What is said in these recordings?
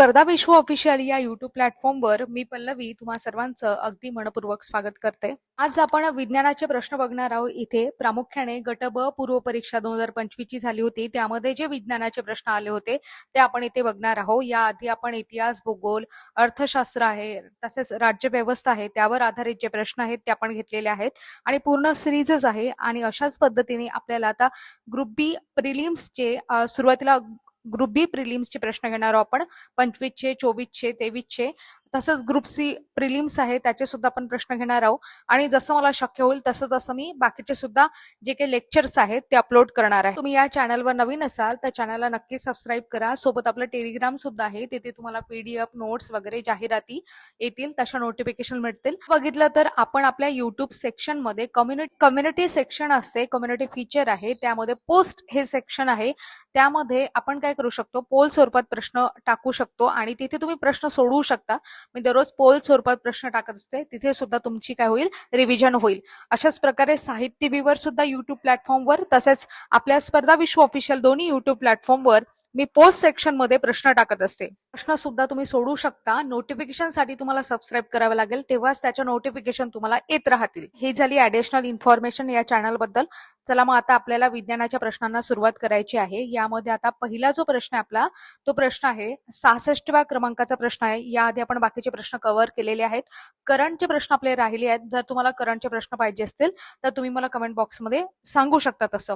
स्पर्धा विश्व ऑफिशियल या युट्यूब प्लॅटफॉर्मवर मी पल्लवी तुम्हा सर्वांचं अगदी मनपूर्वक स्वागत करते। आज आपण विज्ञानाचे प्रश्न बघणार आहोत। इथे प्रामुख्याने गट ब पूर्व परीक्षा 2025 ची झाली होती, त्यामध्ये जे विज्ञानाचे प्रश्न आले होते ते आपण इथे बघणार आहोत। याआधी आपण इतिहास, भूगोल, अर्थशास्त्र आहे, तसेच राज्यव्यवस्था आहे, त्यावर आधारित जे प्रश्न आहेत ते आपण घेतलेले आहेत आणि पूर्ण सिरीजच आहे। आणि अशाच पद्धतीने आपल्याला आता ग्रुप बी प्रिलिम्सचे सुरुवातीला ग्रुप बी प्रिलिम्सचे प्रश्न घेणार आहोत आपण 25चे, 24चे, 23चे। तसंच ग्रुप सी प्रिलिम्स आहे त्याचे सुद्धा आपण प्रश्न घेणार आहोत आणि जसं मला शक्य होईल तसं मी बाकीचे सुद्धा जे काही लेक्चर्स आहेत ते अपलोड करणार आहे। तुम्ही या चॅनलवर नवीन असाल तर चॅनलला नक्की सबस्क्राईब करा। सोबत आपलं टेलिग्राम सुद्धा आहे, तिथे तुम्हाला पीडीएफ, नोट्स वगैरे जाहिराती येतील, तशा नोटिफिकेशन मिळतील। बघितलं तर आपण आपल्या युट्यूब सेक्शन मध्ये कम्युनिटी सेक्शन असते, कम्युनिटी फीचर आहे, त्यामध्ये पोस्ट हे सेक्शन आहे। त्यामध्ये आपण काय करू शकतो, पोल स्वरूपात प्रश्न टाकू शकतो आणि तिथे तुम्ही प्रश्न सोडवू शकता। मी दररोज पोल स्वरूपात प्रश्न टाकत असते, तिथे सुद्धा तुमची काय होईल, रिव्हिजन होईल। अशाच प्रकारे साहित्य बीवर सुद्धा युट्यूब प्लॅटफॉर्मवर, तसेच आपल्या स्पर्धा विश्व ऑफिशियल दोन्ही युट्यूब प्लॅटफॉर्मवर मी पोस्ट सेक्शन मध्ये प्रश्न टाकत असते। प्रश्न सुद्धा तुम्ही सोडू शकता। नोटिफिकेशन साठी तुम्हाला सबस्क्राईब करावे लागेल, तेव्हाच त्याच्या नोटिफिकेशन तुम्हाला येत राहतील। ही झाली ऍडिशनल इन्फॉर्मेशन या चॅनल बद्दल। चला मग आता आपल्याला विज्ञानाच्या प्रश्नांना सुरुवात करायची आहे। यामध्ये आता पहिला जो प्रश्न आहे आपला, तो प्रश्न आहे 66व्या क्रमांकाचा प्रश्न आहे। याआधी आपण बाकीचे प्रश्न कव्हर केलेले आहेत। करंटचे प्रश्न आपले राहिले आहेत। जर तुम्हाला करंटचे प्रश्न पाहिजे असतील तर तुम्ही मला कमेंट बॉक्समध्ये सांगू शकता तसं।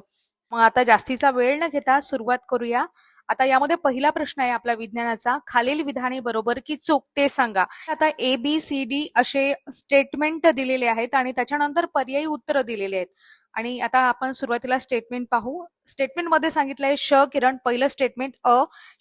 मग आता जास्तीचा वेळ न घेता सुरुवात करूया। आता यामध्ये पहिला प्रश्न आहे आपला विज्ञानाचा, खालील विधाने बरोबर की चूक ते सांगा। आता ABCD असे स्टेटमेंट दिलेले आहेत आणि त्याच्यानंतर पर्यायी उत्तर दिलेले आहेत। आणि आता आपण सुरुवातीला स्टेटमेंट पाहू। स्टेटमेंट मध्ये सांगितलंय श किरण, पहिलं स्टेटमेंट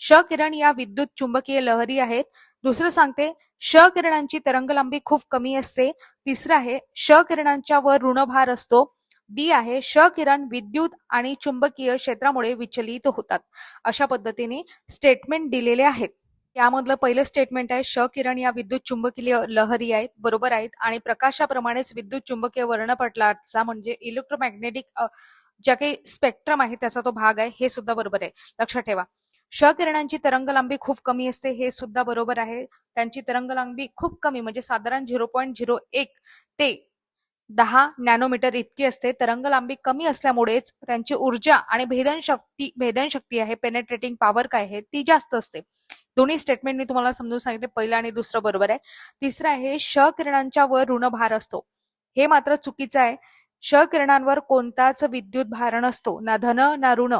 श किरण या विद्युत चुंबकीय लहरी आहेत। दुसरं सांगते श किरणांची तरंगलांबी खूप कमी असते। तिसरं आहे श किरणांच्या वर ऋणभार असतो। डी आहे श किरण विद्युत आणि चुंबकीय क्षेत्रामुळे विचलित होतात। अशा पद्धतीने स्टेटमेंट दिलेले आहेत। यामधलं पहिलं स्टेटमेंट आहे श किरण या विद्युत चुंबकीय लहरी आहेत, बरोबर आहेत। आणि प्रकाशाप्रमाणेच विद्युत चुंबकीय वर्णपटलाचा म्हणजे इलेक्ट्रोमॅग्नेटिक ज्या काही स्पेक्ट्रम आहे त्याचा तो भाग आहे, हे सुद्धा बरोबर आहे, लक्षात ठेवा। श किरणांची तरंगलांबी खूप कमी असते, हे सुद्धा बरोबर आहे। त्यांची तरंगलांबी खूप कमी म्हणजे साधारण 0.01 ते 10 नॅनोमीटर इतकी असते। तरंगलांबी कमी असल्यामुळेच त्यांची ऊर्जा आणि भेदन शक्ती आहे, पेनेट्रेटिंग पॉवर काय आहे ती जास्त असते। दोन्ही स्टेटमेंट मी तुम्हाला समजून सांगितले, पहिलं आणि दुसरं बरोबर आहे। तिसरं आहे श किरणांच्या वर ऋणभार असतो, हे मात्र चुकीचं आहे। श किरणांवर कोणताच विद्युत भार नसतो, ना धन ना ऋण।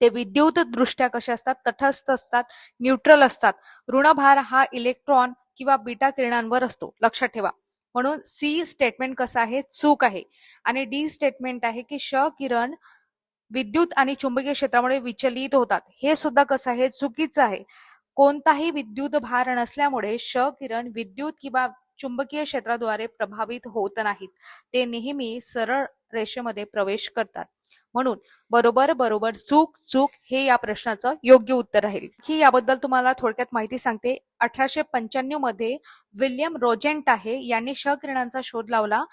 ते विद्युत दृष्ट्या कसे असतात, तटस्थ असतात, न्यूट्रल असतात। ऋणभार हा इलेक्ट्रॉन किंवा बीटा किरणांवर असतो, लक्षात ठेवा। म्हणून सी स्टेटमेंट कसं आहे, चूक आहे। आणि डी स्टेटमेंट आहे की श किरण विद्युत आणि चुंबकीय क्षेत्रामुळे विचलित होतात, हे सुद्धा कसं आहे, चुकीचं आहे। कोणताही विद्युत भार नसल्यामुळे श किरण विद्युत किंवा चुंबकीय क्षेत्राद्वारे प्रभावित होत नाहीत, ते नेहमी सरळ रेषेमध्ये प्रवेश करतात। म्हणून बरोबर बरोबर चूक चूक हे या प्रश्नाचं योग्य उत्तर राहील। ही याबद्दल तुम्हाला थोडक्यात माहिती सांगते। 1895 मध्ये विल्यम रोजेंट आहे यांनी श किरणांचा शोध लावला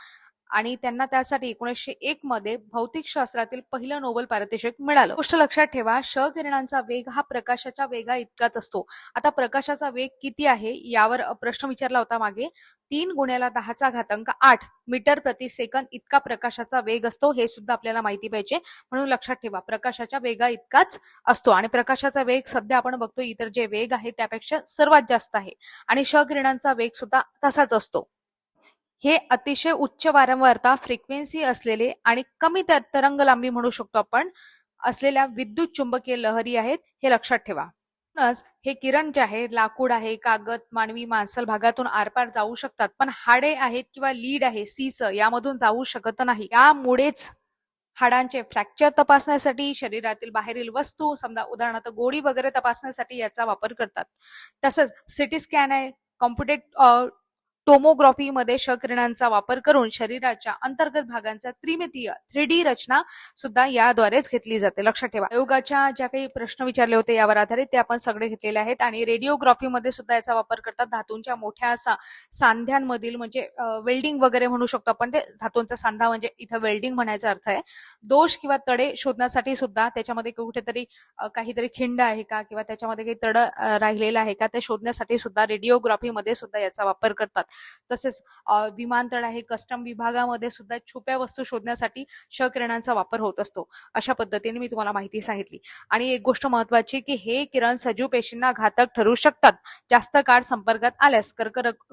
आणि त्यांना त्यासाठी 1901 मध्ये भौतिकशास्त्रातील पहिलं नोबेल पारितोषिक मिळालं। गोष्ट लक्षात ठेवा, श किरणांचा वेग हा प्रकाशाच्या वेगा इतकाच असतो। आता प्रकाशाचा वेग किती आहे यावर प्रश्न विचारला होता मागे, 3 × 10⁸ मीटर प्रति सेकंद इतका प्रकाशाचा वेग असतो, हे सुद्धा आपल्याला माहिती पाहिजे। म्हणून लक्षात ठेवा, प्रकाशाच्या वेगा इतकाच असतो आणि प्रकाशाचा वेग सध्या आपण बघतो इतर जे वेग आहे त्यापेक्षा सर्वात जास्त आहे आणि श किरणांचा वेग सुद्धा तसाच असतो। हे अतिशय उच्च वारंवारता फ्रिक्वेन्सी असलेले आणि कमी तरंग लांबी म्हणू शकतो आपण असलेल्या विद्युत चुंबकीय लहरी आहेत, हे लक्षात ठेवा। म्हणूनच हे किरण जे आहे, लाकूड आहे, कागद, मानवी मांसल भागातून आरपार जाऊ शकतात, पण हाडे आहेत किंवा लीड आहे सीस यामधून जाऊ शकत नाही। यामुळेच हाडांचे फ्रॅक्चर तपासण्यासाठी, शरीरातील बाहेरील वस्तू समजा उदाहरणार्थ गोळी वगैरे तपासण्यासाठी याचा वापर करतात। तसंच सिटी स्कॅन आहे, कॉम्प्युटेड टोमोग्राफीमध्ये क्ष किरणांचा वापर करून शरीराच्या अंतर्गत भागांचा त्रिमितीय 3D रचना सुद्धा याद्वारेच घेतली जाते. लक्षात ठेवा. आयोगाच्या ज्या काही प्रश्न विचारले होते यावर आधारित ते आपण सगळे घेतलेले आहेत. आणि रेडिओग्राफीमध्ये सुद्धा याचा वापर करतात. धातूंच्या मोठ्या सांध्यांमधील म्हणजे वेल्डिंग वगैरे म्हणू शकतो आपण, ते धातूंचा सांधा म्हणजे इथं वेल्डिंग म्हणायचा अर्थ आहे. दोष किंवा तडे शोधण्यासाठी सुद्धा त्याच्यामध्ये कुठेतरी काहीतरी खिंड आहे का किंवा त्याच्यामध्ये काही तड राहिलेला आहे का ते शोधण्यासाठी सुद्धा रेडिओग्राफीमध्ये सुद्धा याचा वापर करतात. तसेच विमानतळ आहे, कस्टम विभागामध्ये सुद्धा छुप्या वस्तू शोधण्यासाठी क्ष किरणांचा वापर होत असतो. अशा पद्धतीने मी तुम्हाला माहिती सांगितली. आणि एक गोष्ट महत्वाची की हे किरण सजीव पेशींना घातक ठरू शकतात. जास्त काळ संपर्कात आल्यास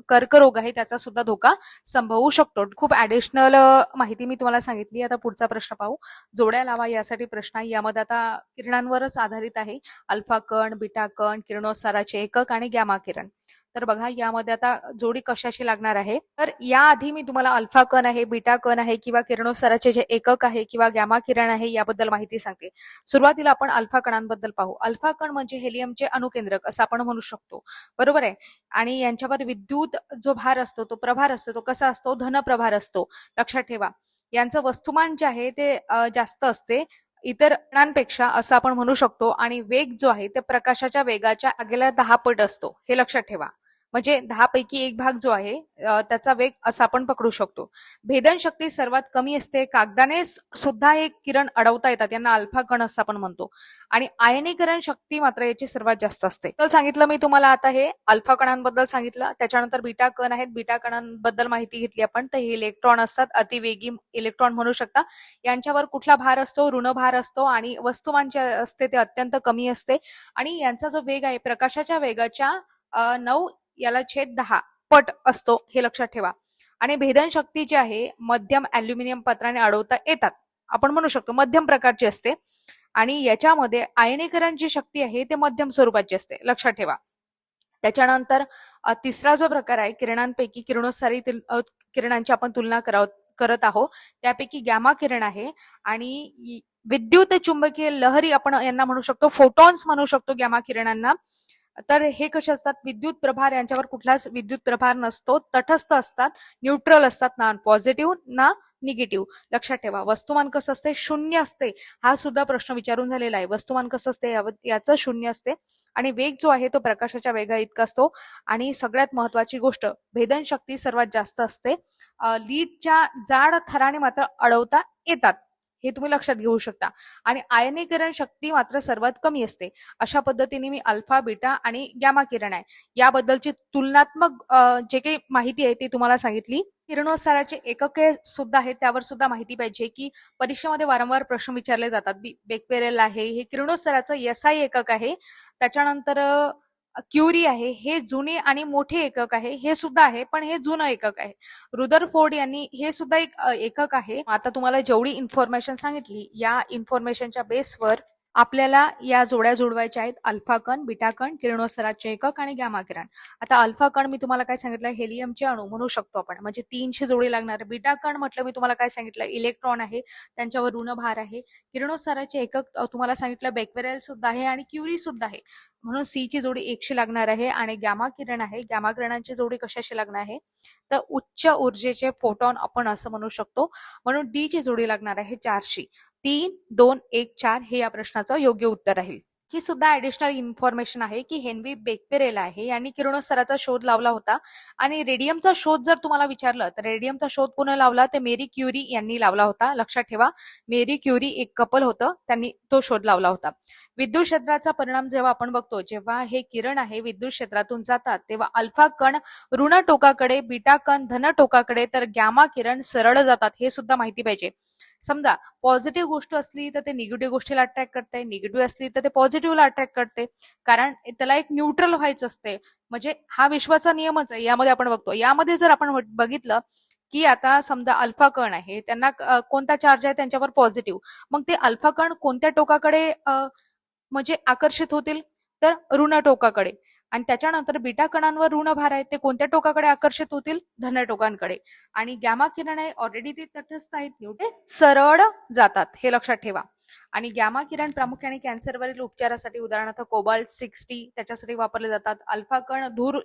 कर्करोग आहे त्याचा सुद्धा धोका संभवू शकतो. खूप ऍडिशनल माहिती मी तुम्हाला सांगितली. आता पुढचा प्रश्न पाहू. जोड्या लावा यासाठी प्रश्न आहे. यामध्ये आता किरणांवरच आधारित आहे. अल्फा कण, बीटा कण, किरणोत्साराचे एकक आणि गॅमा किरण. तर बघा यामध्ये आता जोडी कशाशी लागणार आहे. तर याआधी मी तुम्हाला अल्फा कण आहे, बीटा कण आहे किंवा किरणोत्साराचे जे एकक आहे किंवा गॅमा किरण आहे याबद्दल माहिती सांगते. सुरुवातीला आपण अल्फा कणांबद्दल पाहू. अल्फा कण म्हणजे हेलियमचे अणुकेंद्रक असं आपण म्हणू शकतो. बरोबर आहे. आणि यांच्यावर विद्युत जो भार असतो, तो प्रभार असतो, तो कसा असतो? धन प्रभार असतो. लक्षात ठेवा. यांचं वस्तुमान जे आहे ते जास्त असते इतर कणांपेक्षा असं आपण म्हणू शकतो. आणि वेग जो आहे ते प्रकाशाच्या वेगाच्या अगेला 10 पट असतो. हे लक्षात ठेवा. म्हणजे 10 पैकी 1 भाग जो आहे त्याचा वेग असा आपण पकडू शकतो. भेदन शक्ती सर्वात कमी असते. कागदाने सुद्धा एक किरण अडवता येतात. यांना अल्फा कण असं आपण म्हणतो. आणि आयनीकरण शक्ती मात्र याची सर्वात जास्त असते. तर सांगितलं मी तुम्हाला आता हे अल्फा कणांबद्दल सांगितलं. त्याच्यानंतर बीटा कण आहेत. बीटा कणांबद्दल माहिती घेतली आपण. तर हे इलेक्ट्रॉन असतात, अतिवेगी इलेक्ट्रॉन म्हणू शकता. यांच्यावर कुठला भार असतो? ऋण भार असतो. आणि वस्तुमान जे असते ते अत्यंत कमी असते. आणि यांचा जो वेग आहे प्रकाशाच्या वेगाच्या 9 याला छेद 10 पट असतो. हे लक्षात ठेवा. आणि भेदन शक्ती जी आहे मध्यम अल्युमिनियम पत्राने अडवता येतात आपण म्हणू शकतो. मध्यम प्रकारची असते. आणि याच्यामध्ये आयनीकरण जी शक्ती आहे ते मध्यम स्वरूपाची असते. लक्षात ठेवा. त्याच्यानंतर तिसरा जो प्रकार आहे किरणांपैकी किरणोत्सारी किरणांची आपण तुलना करत आहोत. त्यापैकी गॅमा किरण आहे. आणि विद्युत चुंबकीय लहरी आपण यांना म्हणू शकतो. फोटॉन्स म्हणू शकतो गॅमा किरणांना. तर हे कसे असतात? विद्युत प्रभार यांच्यावर कुठलाच विद्युत प्रभार नसतो. तटस्थ असतात, न्यूट्रल असतात, ना पॉझिटिव्ह ना निगेटिव्ह. लक्षात ठेवा. वस्तुमान कसं असते? शून्य असते. हा सुद्धा प्रश्न विचारून झालेला आहे. वस्तुमान कसं असते? याचं शून्य असते. आणि वेग जो आहे तो प्रकाशाच्या वेगा इतका असतो. आणि सगळ्यात महत्वाची गोष्ट भेदन शक्ती सर्वात जास्त असते. लीडच्या जाड थराने मात्र अडवता येतात. हे तुम्ही लक्षात घेऊ शकता. आणि आयनीकरण शक्ती मात्र सर्वात कमी असते. अशा पद्धतीने मी अल्फा, बीटा आणि गॅमा किरण आहे याबद्दलची तुलनात्मक जे काही माहिती आहे ती तुम्हाला सांगितली. किरणोत्साराचे एकके सुद्धा आहेत त्यावर सुद्धा माहिती पाहिजे की परीक्षेमध्ये वारंवार प्रश्न विचारले जातात. बेक्वेरेल आहे हे किरणोत्साराचं एसआय एकक आहे. त्याच्यानंतर क्युरी आहे हे जुने आणि मोठे एकक आहे. हे सुद्धा आहे पण हे जुनं एकक आहे. रुदरफोर्ड यांनी हे सुद्धा एक एकक आहे. आता तुम्हाला जेवढी इन्फॉर्मेशन सांगितली या इन्फॉर्मेशनच्या बेसवर आपल्याला या जोड्या जोडवायच्या आहेत. अल्फा कण, बीटा कण, किरणोत्साराचे एकक आणि गॅमा किरण. आता अल्फा कण मी तुम्हाला काय सांगितलं? हेलियमचे अणू म्हणू शकतो आपण. म्हणजे 300 जोडी लागणार. बीटा कण म्हटलं मी तुम्हाला काय सांगितलं? इलेक्ट्रॉन आहे, त्यांच्यावर ऋण भार आहे. किरणोत्साराचे एकक तुम्हाला सांगितलं बेक्वेरेल सुद्धा आहे आणि क्युरी सुद्धा आहे. म्हणून सी ची जोडी 100 लागणार आहे. आणि गॅमा किरण आहे, गॅमा किरणांची जोडी कशाशी लागणार आहे? तर उच्च ऊर्जेचे फोटॉन आपण असं म्हणू शकतो. म्हणून डी ची जोडी लागणार आहे 400. 3, 2, 1, 4 हे या प्रश्नाचं योग्य उत्तर राहील. ही सुद्धा ऍडिशनल इन्फॉर्मेशन आहे की हेनरी बेक्वेरेल आहे यांनी किरणोत्साराचा शोध लावला होता. आणि रेडियमचा शोध जर तुम्हाला विचारलं तर रेडियमचा शोध कोणी लावला? तर मेरी क्युरी यांनी लावला होता. लक्षात ठेवा. मेरी क्युरी एक कपल होतं, त्यांनी तो शोध लावला होता. विद्युत क्षेत्राचा परिणाम जेव्हा आपण बघतो, जेव्हा हे किरण आहे विद्युत क्षेत्रातून जातात तेव्हा अल्फा कण ऋण टोकाकडे, बीटा कण धन टोकाकडे, तर गॅमा किरण सरळ जातात. हे सुद्धा माहिती पाहिजे. समजा पॉझिटिव्ह गोष्ट असली तर ते निगेटिव्ह गोष्टीला अट्रॅक्ट करते, निगेटिव्ह असली तर ते पॉझिटिव्हला अट्रॅक्ट करते. कारण त्याला एक न्यूट्रल व्हायचं असते. म्हणजे हा विश्वाचा नियमच आहे. यामध्ये आपण बघतो. यामध्ये जर आपण बघितलं की आता समजा अल्फा कण आहे, त्यांना कोणता चार्ज आहे? त्यांच्यावर पॉझिटिव्ह. मग ते अल्फा कण कोणत्या टोकाकडे म्हणजे आकर्षित होतील? तर ऋण टोकाकडे. आणि त्याच्यानंतर बीटा कणांवर ऋण भार आहे, ते कोणत्या टोकाकडे आकर्षित होतील? धन टोकांकडे. आणि गॅमा किरण आहे ऑलरेडी ते तटस्थ आहेत, न्यूट्रल सरळ जातात. हे लक्षात ठेवा. आणि गॅमा किरण प्रामुख्याने कॅन्सरवरील उपचारासाठी उदाहरणार्थ कोबाल्ट 60 त्याच्यासाठी वापरले जातात. अल्फा कण धूर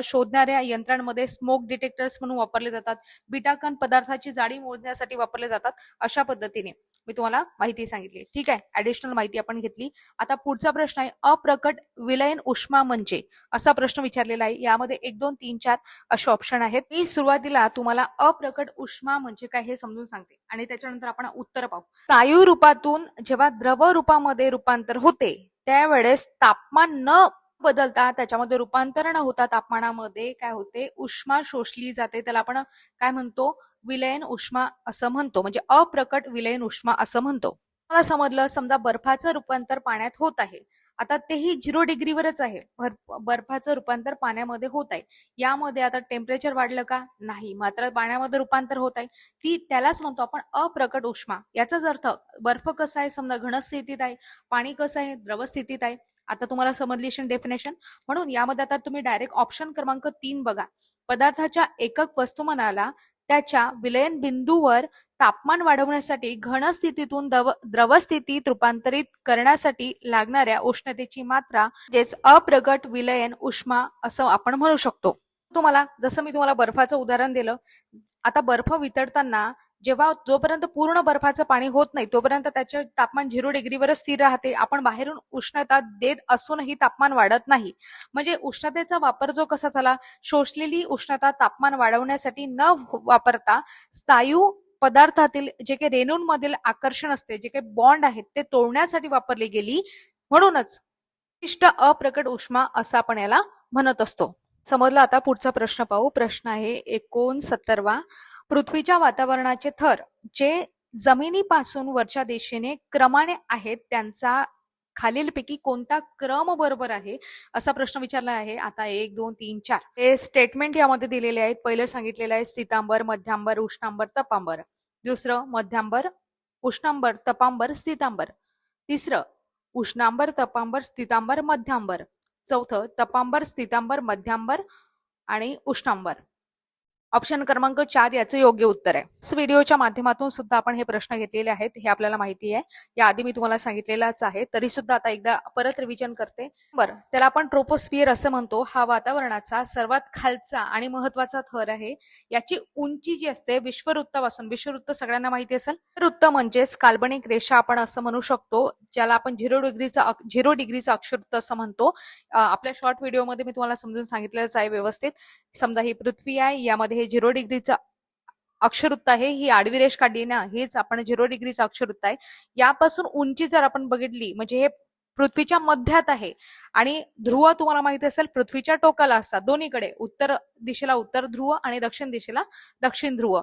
शोधणाऱ्या यंत्रांमध्ये स्मोक डिटेक्टर्स म्हणून वापरले जातात. बीटा कण पदार्थाची जाडी मोजण्यासाठी वापरले जातात. अशा पद्धतीने मी तुम्हाला माहिती सांगितली. ठीक आहे, ऍडिशनल माहिती आपण घेतली. आता पुढचा प्रश्न आहे अप्रकट विलयन उष्मा म्हणजे, असा प्रश्न विचारलेला आहे. यामध्ये 1 2 3 4 असे ऑप्शन आहेत. मी सुरुवातीला तुम्हाला अप्रकट उष्मा म्हणजे काय हे समजून सांगते आणि त्याच्यानंतर आपण उत्तर पाहू. स्थायू रूपातून जेव्हा द्रव रूपामध्ये रूपांतर होते त्यावेळेस तापमान न बदलता त्याच्यामध्ये रूपांतर न होता तापमानामध्ये काय होते, उष्मा शोषली जाते. त्याला आपण काय म्हणतो, विलयन उष्मा असं म्हणतो, म्हणजे अप्रकट विलयन उष्मा असं म्हणतो. मला समजलं, समजा बर्फाचं रूपांतर पाण्यात होत आहे. आता तेही 0 डिग्रीवरच आहे. बर्फाचं रूपांतर पाण्यामध्ये होत आहे. यामध्ये आता टेम्परेचर वाढलं का? नाही, मात्र पाण्यामध्ये रूपांतर होत आहे. त्यालाच म्हणतो आपण अप्रकट उष्मा. याचाच अर्थ बर्फ कसा आहे, समजा घन स्थितीत आहे, पाणी कसं आहे, द्रव स्थितीत आहे. आता तुम्हाला समजली डेफिनेशन. म्हणून यामध्ये आता तुम्ही डायरेक्ट ऑप्शन क्रमांक 3 बघा. पदार्थाच्या एकक वस्तुमानाला त्याच्या विलयन बिंदूवर तापमान वाढवण्यासाठी घन स्थितीतून द्रव स्थितीत रूपांतरित करण्यासाठी लागणाऱ्या उष्णतेची मात्रा म्हणजेच अप्रकट विलयन उष्मा असं आपण म्हणू शकतो. जसं मी तुम्हाला बर्फाचं उदाहरण दिलं. आता बर्फ वितळताना जेव्हा जोपर्यंत पूर्ण बर्फाचं पाणी होत नाही तोपर्यंत त्याचे तापमान 0 डिग्रीवरच स्थिर राहते. आपण बाहेरून उष्णता देत असूनही तापमान वाढत नाही. म्हणजे उष्णतेचा वापर जो कसा झाला, शोषलेली उष्णता तापमान वाढवण्यासाठी न वापरता स्थायू पदार्थातील जे काही रेणूंमधील आकर्षण असते, जे काही बॉन्ड आहेत ते तोडण्यासाठी वापरली गेली. म्हणूनच विशिष्ट अप्रकट उष्मा असं आपण याला म्हणत असतो. समजलं. आता पुढचा प्रश्न पाहू. प्रश्न आहे 69वा. पृथ्वीच्या वातावरणाचे थर जे जमिनीपासून वरच्या दिशेने क्रमाने आहेत त्यांचा खालीलपैकी कोणता क्रम बरोबर आहे, असा प्रश्न विचारला आहे. आता 1 2 3 4 हे स्टेटमेंट यामध्ये दिलेले आहेत. पहिलं सांगितलेलं आहे स्थितांबर, मध्यांबर, उष्णांबर, तपांबर. दुसरं मध्यांबर, उष्णांबर, तपांबर, स्थितांबर. तिसरं उष्णांबर, तपांबर, स्थितांबर, मध्यांबर. चौथं तपांबर, स्थितांबर, मध्यांबर आणि उष्णांबर. ऑप्शन क्रमांक 4 याचं योग्य उत्तर आहे. व्हिडिओच्या माध्यमातून सुद्धा आपण हे प्रश्न घेतलेले आहेत, हे आपल्याला माहिती आहे. याआधी मी तुम्हाला सांगितलेलंच आहे, तरी सुद्धा आता एकदा परत रिव्हिजन करते. बरं, त्याला आपण ट्रोपोस्फिअर असं म्हणतो. हा वातावरणाचा सर्वात खालचा आणि महत्वाचा थर आहे. याची उंची जी असते विषुववृत्तापासून, विषुववृत्त सगळ्यांना माहिती असेल, वृत्त म्हणजेच काल्पनिक रेषा आपण असं म्हणू शकतो, ज्याला आपण 0 डिग्रीचा अक्षवृत्त असं म्हणतो. आपल्या शॉर्ट व्हिडिओमध्ये मी तुम्हाला समजून सांगितलेलंच आहे व्यवस्थित. समजा ही पृथ्वी आहे, यामध्ये हे 0 डिग्रीचा अक्षवृत्त आहे. ही आडवी रेष काढली ना, हेच आपण 0 डिग्रीचा अक्षवृत्त आहे. यापासून उंची जर आपण बघितली म्हणजे हे पृथ्वीच्या मध्यात आहे. आणि ध्रुव तुम्हाला माहिती असेल पृथ्वीच्या टोकाला असतात, दोन्हीकडे, उत्तर दिशेला उत्तर ध्रुव आणि दक्षिण दिशेला दक्षिण ध्रुव.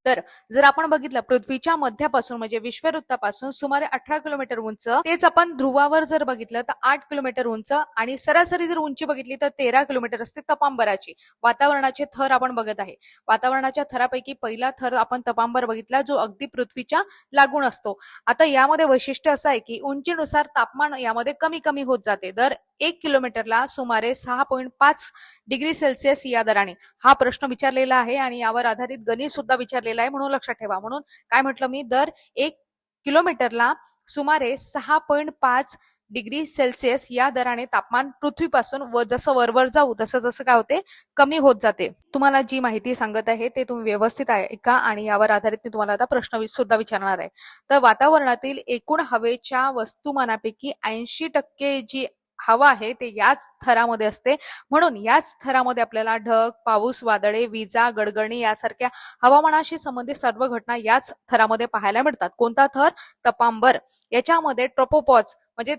तर जर आपण बघितलं पृथ्वीच्या मध्यापासून म्हणजे विषुववृत्तापासून सुमारे 18 किलोमीटर उंच, तेच आपण ध्रुवावर जर बघितलं तर 8 किलोमीटर उंच, आणि सरासरी जर उंची बघितली तर 13 किलोमीटर असते तपांबराची. वातावरणाचे थर आपण बघत आहे. वातावरणाच्या थरापैकी पहिला थर आपण तपांबर बघितला, जो अगदी पृथ्वीच्या लागून असतो. आता यामध्ये वैशिष्ट्य असं आहे की उंचीनुसार तापमान यामध्ये कमी कमी होत जाते. दर 1 किलोमीटरला सुमारे 6.5 डिग्री सेल्सिअस या दराने. हा प्रश्न विचारलेला आहे आणि यावर आधारित गणित सुद्धा विचारलेला आहे, म्हणून लक्षात ठेवा. म्हणून काय म्हटलं मी, दर 1 किलोमीटरला सुमारे 6.5 डिग्री सेल्सिअस या दराने तापमान पृथ्वीपासून जसं वरवर जाऊ तसं जसं काय होते, कमी होत जाते. तुम्हाला जी माहिती सांगत आहे ते तुम्ही व्यवस्थित ऐका आणि यावर आधारित मी तुम्हाला आता प्रश्न सुद्धा विचारणार आहे. तर वातावरणातील एकूण हवेच्या वस्तुमानापैकी 80% जी हवा आहे ते याच थरामध्ये असते. म्हणून याच थरामध्ये आपल्याला ढग, पाऊस, वादळे, विजा, गडगडणी यासारख्या हवामानाशी संबंधित सर्व घटना याच थरामध्ये पाहायला मिळतात. कोणता थर? तपांबर. याच्यामध्ये ट्रोपोपॉज म्हणजे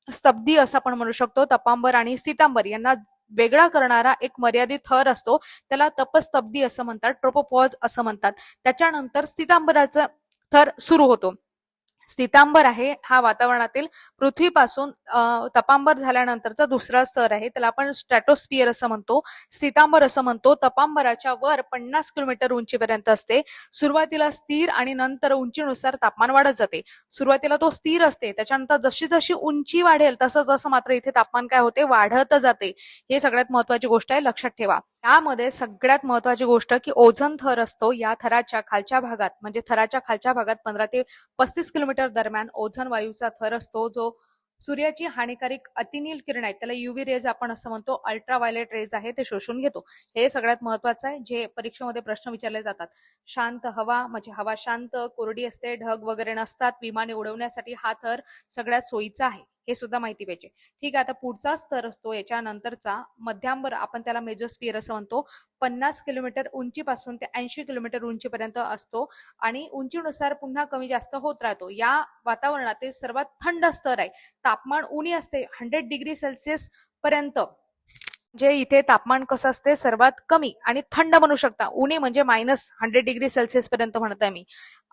स्तब्धी असं आपण म्हणू शकतो. तपांबर आणि स्थितांबर यांना वेगळा करणारा एक मर्यादित थर असतो, त्याला तपस्तब्धी असं म्हणतात, ट्रोपोपॉज असं म्हणतात. त्याच्यानंतर स्थितांबराचा थर सुरू होतो. स्थितांबर आहे हा वातावरणातील पृथ्वीपासून तपांबर झाल्यानंतरचा दुसरा स्तर आहे, त्याला आपण स्ट्रॅटोस्फिअर असं म्हणतो, स्थितांबर असं म्हणतो. तपांबराच्या वर 50 किलोमीटर उंचीपर्यंत असते. सुरुवातीला स्थिर आणि नंतर उंचीनुसार तापमान वाढत जाते. सुरुवातीला तो स्थिर असते, त्याच्यानंतर जशी जशी उंची वाढेल तसं जसं मात्र इथे तापमान काय होते, वाढत जाते. हे सगळ्यात महत्वाची गोष्ट आहे, लक्षात ठेवा. त्यामध्ये सगळ्यात महत्वाची गोष्ट की ओझोन थर असतो. या थराच्या खालच्या भागात म्हणजे थराच्या खालच्या भागात 15 ते 35 किलोमीटर किलोमीटर दरम्यान ओझोन वायूचा थर असतो जो सूर्याची हानिकारक अतिनील किरण आहेत त्याला युव्ही रेज आपण असं म्हणतो, अल्ट्राव्हायलेट रेज आहे ते शोषून घेतो. हे सगळ्यात महत्वाचं आहे जे परीक्षेमध्ये प्रश्न विचारले जातात. शांत हवा म्हणजे हवा शांत कोरडी असते, ढग वगैरे नसतात, विमाने उडवण्यासाठी हा थर सगळ्यात सोयीचा आहे हे सुद्धा माहिती पाहिजे. ठीक आहे, आता पुढचा स्तर असतो याच्यानंतरचा मध्यांबर, आपण त्याला मेजोस्फिअर असं म्हणतो. 50 किलोमीटर उंचीपासून ते 80 किलोमीटर उंचीपर्यंत असतो आणि उंचीनुसार पुन्हा कमी जास्त होत राहतो. या वातावरणातील सर्वात थंड स्तर आहे. तापमान उणी असते 100 डिग्री सेल्सिअस पर्यंत. जे इथे तापमान कसं असते सर्वात कमी आणि थंड म्हणू शकता. उणे म्हणजे -100 डिग्री सेल्सिअस पर्यंत म्हणताय मी.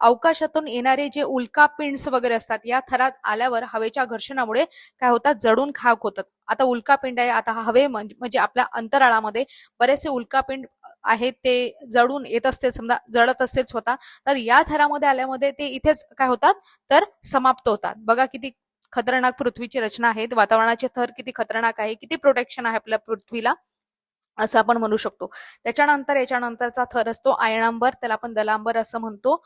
अवकाशातून येणारे जे उल्कापिंड्स वगैरे असतात या थरात आल्यावर हवेच्या घर्षणामुळे काय होतात, जळून खाक होतात. आता उल्कापिंड आहे, आता हवे म्हणजे आपल्या अंतराळामध्ये बरेचसे उल्कापिंड आहेत ते जळून येत असते, समजा जळत असतेच होता, तर या थरामध्ये आल्यामध्ये ते इथेच काय होतात तर समाप्त होतात. बघा किती खतरनाक पृथ्वीची रचना आहे, वातावरणाचे थर किती खतरनाक आहे, किती प्रोटेक्शन आहे आपल्या पृथ्वीला असं आपण म्हणू शकतो. त्याच्यानंतर याच्यानंतरचा थर असतो आयनांबर, त्याला आपण दलांबर असं म्हणतो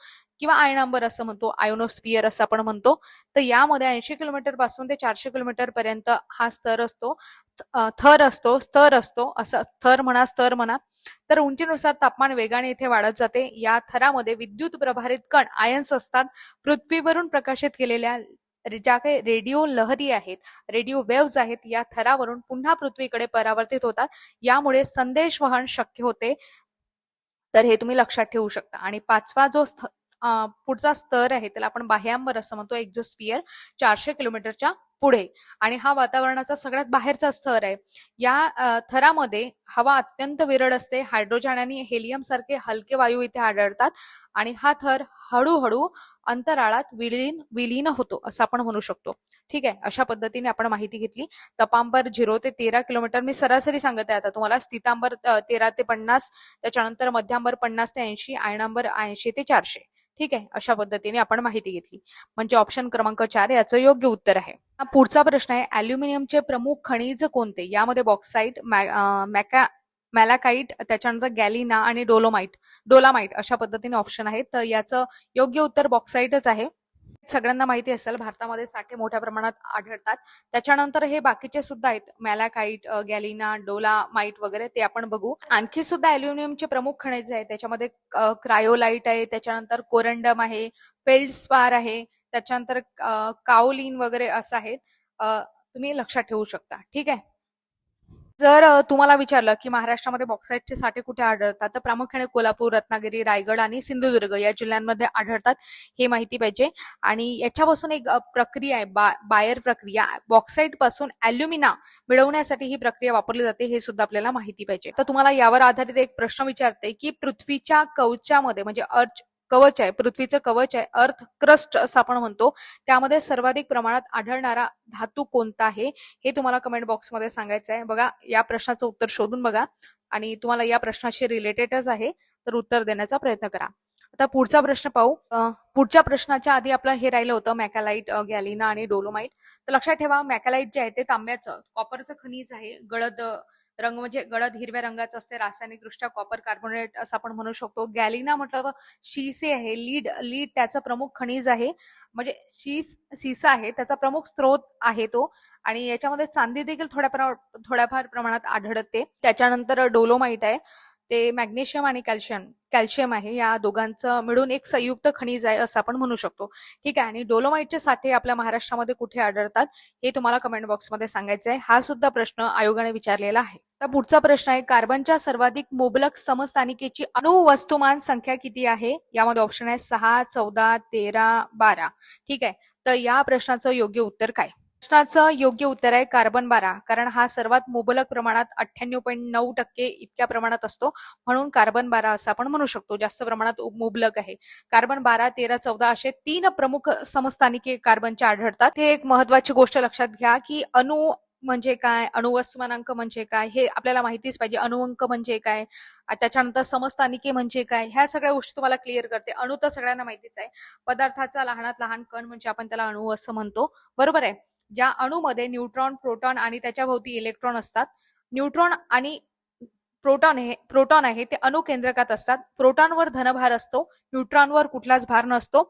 किंवा आयनांबर असं म्हणतो, आयोनोस्फियर असं आपण म्हणतो. तर यामध्ये 80 किलोमीटर पासून ते 400 किलोमीटर पर्यंत हा स्तर असतो, थर असतो, स्तर असतो, असं थर म्हणा स्तर म्हणा. तर उंचीनुसार तापमान वेगाने इथे वाढत जाते. या थरामध्ये विद्युत प्रभारित कण आयन्स असतात. पृथ्वीवरून प्रकाशित केलेल्या ज्या काही रेडिओ लहरी आहेत, रेडिओ वेव्हज आहेत, या थरावरून पुन्हा पृथ्वीकडे परावर्तित होतात. यामुळे संदेश वहन शक्य होते. तर हे तुम्ही लक्षात ठेवू शकता. आणि पाचवा जो पुढचा स्तर आहे त्याला आपण बाह्यांबर असं म्हणतो, एक्झोस्फियर, 400 किलोमीटरच्या पुढे. आणि हा वातावरणाचा सगळ्यात बाहेरचा स्तर आहे. या थरामध्ये हवा अत्यंत विरळ असते. हायड्रोजन आणि हेलियम सारखे हलके वायू इथे आढळतात आणि हा थर हळूहळू अंतराळात विलीन होतो असं आपण म्हणू शकतो. ठीक आहे, अशा पद्धतीने आपण माहिती घेतली. तपांबर 0 ते 13 किलोमीटर मी सरासरी सांगत आहे आता तुम्हाला. स्थितांबर 13 ते 50, त्याच्यानंतर मध्यांबर 50 ते 80, आयनांबर 80 ते 400. ठीक आहे, अशा पद्धतीने आपण माहिती घेतली. म्हणजे ऑप्शन क्रमांक 4 याचं योग्य उत्तर आहे. पुढचा प्रश्न आहे, अॅल्युमिनियमचे प्रमुख खनिज कोणते? यामध्ये बॉक्साईट, मॅलाकाईट, त्याच्यानंतर गॅलिना आणि डोलामाइट अशा पद्धतीने ऑप्शन आहेत. तर याचं योग्य उत्तर बॉक्साईटच आहे. सगळ्यांना माहिती असेल भारतामध्ये साठे मोठ्या प्रमाणात आढळतात. त्याच्यानंतर हे बाकीचे सुद्धा आहेत, मॅलाकाईट, गॅलिना, डोलामाइट वगैरे, ते आपण बघू. आणखी सुद्धा अॅल्युमिनियमचे प्रमुख खनिज आहेत. त्याच्यामध्ये क्रायोलाइट आहे, त्याच्यानंतर कोरंडम आहे, फेल्डस्पार आहे, त्याच्यानंतर काओलिन वगैरे असं आहेत. तुम्ही लक्षात ठेवू शकता. ठीक आहे. जर तुम्हाला विचारलं की महाराष्ट्रामध्ये बॉक्साईटचे साठे कुठे आढळतात, तर प्रामुख्याने कोल्हापूर, रत्नागिरी, रायगड आणि सिंधुदुर्ग या जिल्ह्यांमध्ये आढळतात, हे माहिती पाहिजे. आणि याच्यापासून एक प्रक्रिया आहे, बायर प्रक्रिया. बॉक्साईट पासून अॅल्युमिना मिळवण्यासाठी ही प्रक्रिया वापरली जाते, हे सुद्धा आपल्याला माहिती पाहिजे. तर तुम्हाला यावर आधारित एक प्रश्न विचारते की पृथ्वीच्या कवचामध्ये, म्हणजे अर्थ कवच आहे, पृथ्वीचं कवच आहे, अर्थ क्रस्ट असं आपण म्हणतो, त्यामध्ये सर्वाधिक प्रमाणात आढळणारा धातू कोणता आहे, हे तुम्हाला कमेंट बॉक्समध्ये सांगायचं आहे. बघा, या प्रश्नाचं उत्तर शोधून बघा आणि तुम्हाला या प्रश्नाशी रिलेटेडच आहे तर उत्तर देण्याचा प्रयत्न करा. आता पुढचा प्रश्न पाहू. पुढच्या प्रश्नाच्या आधी आपलं हे राहिलं होतं मॅकॅलाइट, गॅलिना आणि डोलोमाइट. तर लक्षात ठेवा, मॅकॅलाइट जे आहे ते तांब्याचं, कॉपरचं खनिज आहे. गडद रंग म्हणजे गडद हिरव्या रंगाचं असते, रासायनिकदृष्ट्या कॉपर कार्बोनेट असं आपण म्हणू शकतो. गॅलिना म्हटलं तर शिसे आहे, लीड त्याचं प्रमुख खनिज आहे, म्हणजे शिसा आहे त्याचा प्रमुख स्रोत आहे तो. आणि याच्यामध्ये चांदी देखील थोड्याफार प्रमाणात आढळते. त्याच्यानंतर डोलोमाइट आहे, ते मॅग्नेशियम आणि कॅल्शियम आहे, या दोघांचं मिळून एक संयुक्त खनिज आहे असं आपण म्हणू शकतो. ठीक आहे. आणि डोलोमाइटचे साठे आपल्या महाराष्ट्रामध्ये कुठे आढळतात हे तुम्हाला कमेंट बॉक्समध्ये सांगायचं आहे. हा सुद्धा प्रश्न आयोगाने विचारलेला आहे. तर पुढचा प्रश्न आहे, कार्बनच्या सर्वाधिक मुबलक समस्थानिकेची अणुवस्तुमान संख्या किती आहे? यामध्ये ऑप्शन आहे 6, 14, 13, 12. ठीक आहे, तर या प्रश्नाचं योग्य उत्तर काय? प्रश्नाचं योग्य उत्तर आहे कार्बन 12, कारण हा सर्वात मुबलक प्रमाणात 98.9% इतक्या प्रमाणात असतो, म्हणून कार्बन 12 असं आपण म्हणू शकतो, जास्त प्रमाणात मुबलक आहे. कार्बन 12, 13, 14 असे 3 प्रमुख समस्थानिके कार्बनचे आढळतात. ते एक महत्वाची गोष्ट लक्षात घ्या की अणु म्हणजे काय, अणुवस्तुमानांक म्हणजे काय, हे आपल्याला माहितीच पाहिजे. अणुअंक म्हणजे काय, त्याच्यानंतर समस्थानिके म्हणजे काय, ह्या सगळ्या गोष्टी तुम्हाला क्लिअर करते. अणु तर सगळ्यांना माहितीच आहे, पदार्थाचा लहानात लहान कण म्हणजे आपण त्याला अणु असं म्हणतो, बरोबर आहे. ज्या अणूमध्ये न्यूट्रॉन, प्रोटॉन आणि त्याच्या भोवती इलेक्ट्रॉन असतात. न्यूट्रॉन आणि प्रोटॉन आहे ते अणुकेंद्रकात असतात. प्रोटॉनवर धनभार असतो, न्यूट्रॉनवर कुठलाच भार नसतो.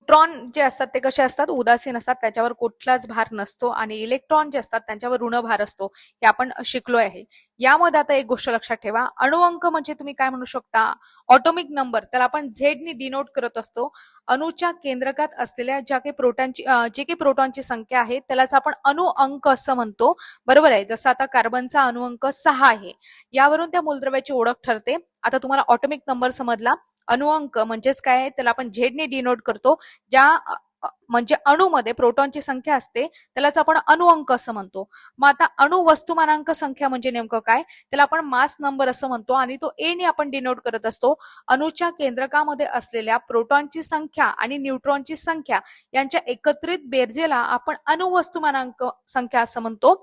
न्यूट्रॉन जे असतात ते कसे असतात, उदासीन असतात, त्याच्यावर कुठलाच भार नसतो आणि इलेक्ट्रॉन जे असतात त्यांच्यावर ऋण भार असतो, हे आपण शिकलो आहे. यामध्ये आता एक गोष्ट लक्षात ठेवा, अणुअंक म्हणजे तुम्ही काय म्हणू शकता, ऑटोमिक नंबर, त्याला आपण झेड ने डिनोट करत असतो. अणूच्या केंद्रकात असलेल्या जे काही प्रोटॉनची संख्या आहे त्यालाच आपण अणुअंक असं म्हणतो. बरोबर आहे. जसं आता कार्बनचा अणुअंक 6 आहे, यावरून त्या मूलद्रव्याची ओळख ठरते. आता तुम्हाला ऑटोमिक नंबर समजला. अणुअंक म्हणजेच काय आहे, त्याला आपण झेडने डिनोट करतो. ज्या म्हणजे अणूमध्ये प्रोटॉनची संख्या असते त्यालाच आपण अणुअंक असं म्हणतो. मग आता अणु वस्तुमानांक संख्या म्हणजे नेमकं काय, त्याला आपण मास नंबर असं म्हणतो आणि तो ए ने आपण डिनोट करत असतो. अणूच्या केंद्रकामध्ये असलेल्या प्रोटॉनची संख्या आणि न्यूट्रॉनची संख्या यांच्या एकत्रित बेरजेला आपण अणुवस्तुमानांक संख्या असं म्हणतो.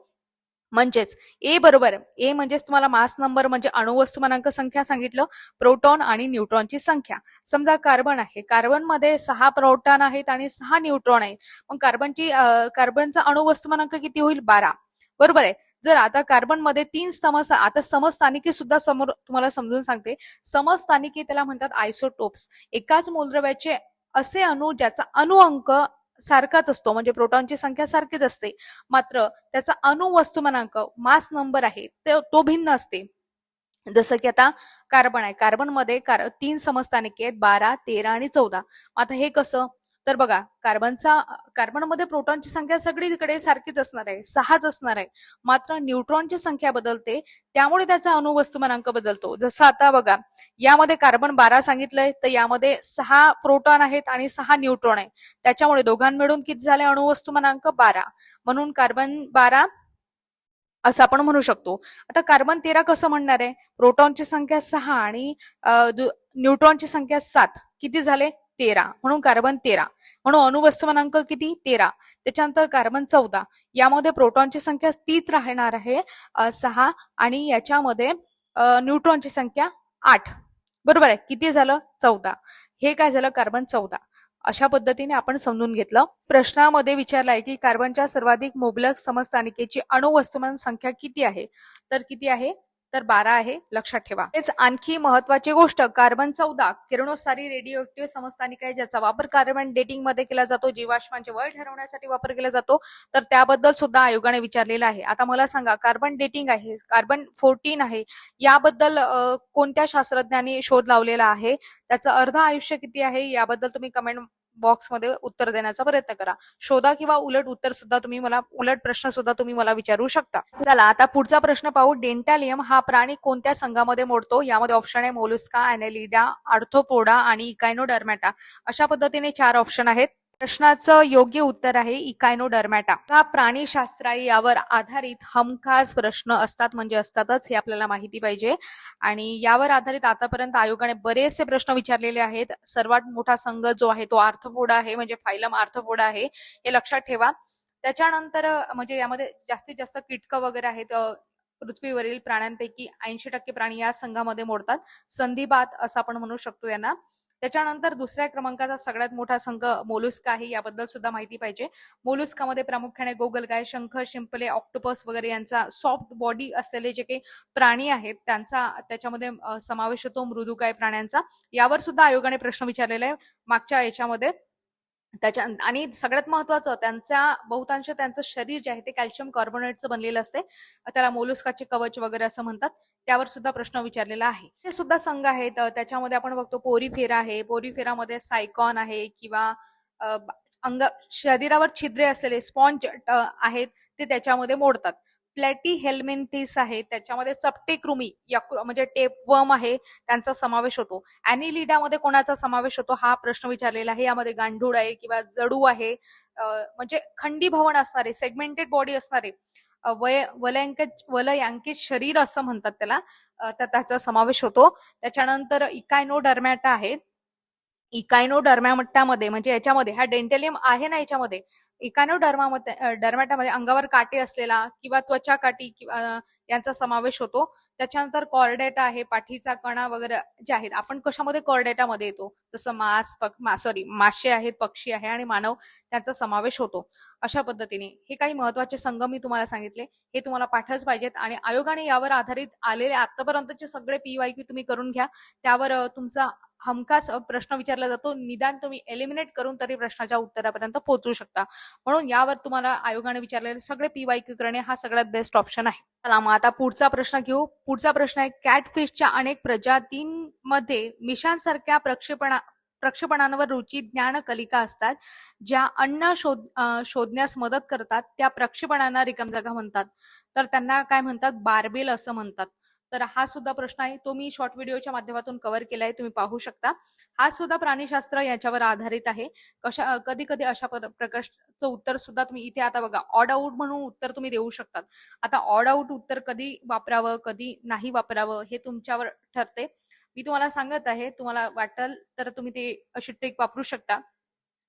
म्हणजेच ए बरोबर, ए म्हणजेच तुम्हाला मास नंबर म्हणजे अणुवस्तुमानांक संख्या सांगितलं, प्रोटॉन आणि न्यूट्रॉनची संख्या. समजा कार्बन आहे, कार्बन मध्ये 6 प्रोटॉन आहेत आणि 6 न्यूट्रॉन आहेत. मग कार्बनचा अणुवस्तुमानांक किती होईल, 12. बरोबर आहे. जर आता कार्बन मध्ये 3 आता समस्थानिके सुद्धा समोर तुम्हाला समजून सांगते. समस्थानिके त्याला म्हणतात आयसोटोप्स. एकाच मूलद्रव्याचे असे अणू ज्याचा अणुअंक सारखाच असतो, म्हणजे प्रोटॉनची संख्या सारखीच असते, मात्र त्याचा अणुवस्तुमानांक मास नंबर आहे तो भिन्न असते. जसं की आता कार्बन आहे, कार्बन मध्ये 3 समस्थानिके आहेत, 12, 13 आणि 14. आता हे कसं, तर बघा, कार्बनमध्ये प्रोटॉनची संख्या सगळीकडे सारखीच असणार आहे, 6च असणार आहे, मात्र न्यूट्रॉनची संख्या बदलते, त्यामुळे त्याचा अणुवस्तुमानांक बदलतो. जसं आता बघा, यामध्ये कार्बन 12 सांगितलंय, तर यामध्ये 6 प्रोटॉन आहेत आणि 6 न्यूट्रॉन आहे, त्याच्यामुळे दोघां मिळून किती झाले अणुवस्तुमानांक, 12. म्हणून कार्बन 12 असं आपण म्हणू शकतो. आता कार्बन 13 कसं म्हणणार आहे, प्रोटॉनची संख्या 6 आणि न्यूट्रॉनची संख्या 7, किती झाले, 13, म्हणून कार्बन 13. म्हणून अणुवस्तुमानांक किती, 13. त्याच्यानंतर कार्बन 14, यामध्ये प्रोटॉनची संख्या तीच राहणार आहे, 6, आणि याच्यामध्ये न्यूट्रॉनची संख्या 8. बरोबर आहे. किती झालं, 14. हे काय झालं, कार्बन 14. अशा पद्धतीने आपण समजून घेतलं. प्रश्नामध्ये विचारलाय की कार्बनच्या सर्वाधिक मुबलक समस्थानिकेची अणुवस्तुमान संख्या किती आहे, तर किती आहे, तर 12 आहे, लक्षात ठेवा. तेच आणखी महत्वाची गोष्ट, कार्बन 14 किरणोत्सारी रेडिओ समस्थानिक आहे, ज्याचा वापर कार्बन डेटिंग मध्ये केला जातो, जीवाश्मांचे वय ठरवण्यासाठी वापर केला जातो, तर त्याबद्दल सुद्धा आयोगाने विचारलेलं आहे. आता मला सांगा, कार्बन डेटिंग आहे, कार्बन 14 आहे, याबद्दल कोणत्या शास्त्रज्ञांनी शोध लावलेला आहे, त्याचं अर्ध आयुष्य किती आहे, याबद्दल तुम्ही कमेंट बॉक्समध्ये उत्तर देण्याचा प्रयत्न करा. शोधा किंवा उलट उत्तर सुद्धा तुम्ही मला, उलट प्रश्न सुद्धा तुम्ही मला विचारू शकता. चला आता पुढचा प्रश्न पाहू. डेंटॅलियम हा प्राणी कोणत्या संघामध्ये मोडतो, यामध्ये ऑप्शन आहे मोलुस्का, ॲनेलिडा, आर्थ्रोपोडा आणि इकायनोडर्मॅटा. अशा पद्धतीने 4 ऑप्शन आहेत. प्रश्नाचं योग्य उत्तर आहे इकायनोडर्मॅटा. हा प्राणीशास्त्र आहे, यावर आधारित हमखास प्रश्न असतात, म्हणजे असतातच, हे आपल्याला माहिती पाहिजे. आणि यावर आधारित आतापर्यंत आयोगाने बरेचसे प्रश्न विचारलेले आहेत. सर्वात मोठा संघ जो आहे तो आर्थ्रोपोडा आहे, म्हणजे फायलम आर्थ्रोपोडा आहे, हे लक्षात ठेवा. त्याच्यानंतर म्हणजे यामध्ये जास्तीत जास्त कीटक वगैरे आहेत. पृथ्वीवरील प्राण्यांपैकी 80% प्राणी या संघामध्ये मोडतात. संधिपात असं आपण म्हणू शकतो यांना. त्याच्यानंतर दुसऱ्या क्रमांकाचा सगळ्यात मोठा संघ मोलुस्का आहे, याबद्दल सुद्धा माहिती पाहिजे. मोलुस्कामध्ये प्रामुख्याने गोगलगाय, शंख, शिंपले, ऑक्टोपस वगैरे यांचा सॉफ्ट बॉडी असलेले जे काही प्राणी आहेत त्यांचा त्याच्यामध्ये समावेश होतो, मृदुकाय प्राण्यांचा. यावर सुद्धा आयोगाने प्रश्न विचारलेला आहे मागच्या याच्यामध्ये. त्याच्या आणि सगळ्यात महत्वाचं, बहुतांश त्यांचं शरीर जे आहे ते कॅल्शियम कार्बोनेटचं बनलेलं असते, त्याला मोलुस्काचे कवच वगैरे असं म्हणतात. त्यावर सुद्धा प्रश्न विचारलेला आहे. हे सुद्धा संघ आहेत, त्याच्यामध्ये आपण बघतो पोरीफेरा आहे, पोरीफेरामध्ये सायकॉन आहे, किंवा शरीरावर छिद्रे असलेले स्पॉन्ज आहेत ते त्याच्यामध्ये मोडतात. प्लॅटी हेल्मिन्थिस आहे, त्याच्यामध्ये चपटे कृमी म्हणजे टेपवर्म आहे, त्यांचा समावेश होतो. ॲनिलिडामध्ये कोणाचा समावेश होतो, हा प्रश्न विचारलेला आहे. यामध्ये गांडूळ आहे किंवा जडू आहे, म्हणजे खंडी भवन असणारे, सेगमेंटेड बॉडी असणारे, वलयांकित शरीर असं म्हणतात त्याला, तर त्याचा समावेश होतो. त्याच्यानंतर इकायनोडर्मॅटा आहे. इकायनोडर्मॅटामध्ये म्हणजे याच्यामध्ये हा डेंटेलियम आहे ना, याच्यामध्ये डर्मॅटामध्ये अंगावर काटे असलेला किंवा त्वचा काटी किंवा यांचा समावेश होतो. त्याच्यानंतर कॉर्डेटा आहे, पाठीचा कणा वगैरे जे आहेत. आपण कशामध्ये कॉर्डेटामध्ये येतो, जसं मासे आहेत, पक्षी आहे आणि मानव, त्यांचा समावेश होतो. अशा पद्धतीने हे काही महत्वाचे संघ मी तुम्हाला सांगितले, हे तुम्हाला पाठच पाहिजेत. आणि आयोगाने यावर आधारित आलेले आतापर्यंतचे सगळे PYQ तुम्ही करून घ्या, त्यावर तुमचा हमखास प्रश्न विचारला जातो, निदान तुम्ही एलिमिनेट करून तरी प्रश्नाच्या उत्तरापर्यंत पोहोचू शकता. म्हणून यावर तुम्हाला आयोगाने विचारलेले सगळे PYQ करणे हा सगळ्यात बेस्ट ऑप्शन आहे. चला मग आता पुढचा प्रश्न घेऊ. पुढचा प्रश्न आहे, कॅटफिशच्या अनेक प्रजातींमध्ये मिशांसारख्या प्रक्षेपणांवर रुची ज्ञानकलिका असतात, ज्या अन्न शोधण्यास मदत करतात. त्या प्रक्षेपणांना रिकाम जागा म्हणतात. तर त्यांना काय म्हणतात? बार्बेल असं म्हणतात. तर हा सुद्धा प्रश्न आहे, तो मी शॉर्ट व्हिडिओच्या माध्यमातून कव्हर केलाय, तुम्ही पाहू शकता. हा सुद्धा प्राणीशास्त्र याच्यावर आधारित आहे. कधी कधी अशा प्रकारचं उत्तर सुद्धा तुम्ही इथे आता बघा, ऑड आउट म्हणून उत्तर तुम्ही देऊ शकतात. आता ऑड आउट उत्तर कधी वापरावं कधी नाही वापरावं हे तुमच्यावर ठरते. मी तुम्हाला सांगत आहे, तुम्हाला वाटेल तर तुम्ही ते अशी ट्रिक वापरू शकता.